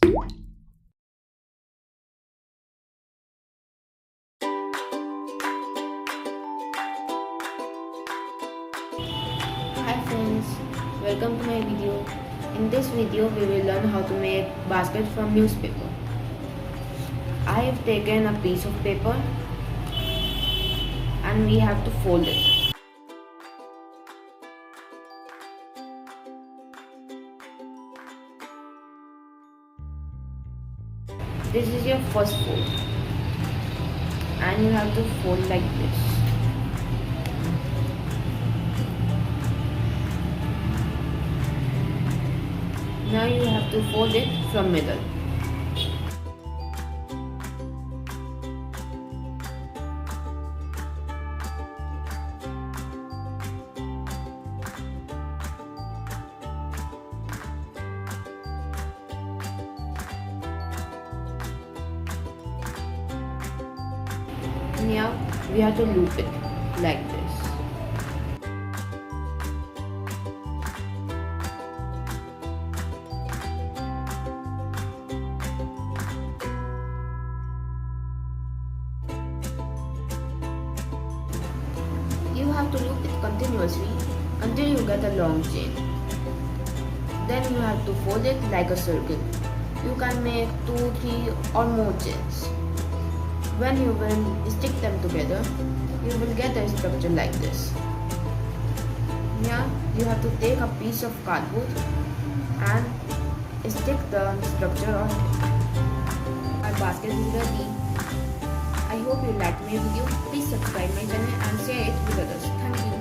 Hi friends, welcome to my video. In this video we will learn how to make basket from newspaper. I have taken a piece of paper and we have to fold it. This is your first fold and you have to fold like this. Now you have to fold it from middle. Now we have to loop it like this. You have to loop it continuously until you get a long chain. Then you have to fold it like a circle. You can make 2, 3 or more chains. When you will stick them together, you will get a structure like this. Now you have to take a piece of cardboard and stick the structure on it. Our basket is ready. I hope you liked my video. Please subscribe my channel and share it with others. Thank you.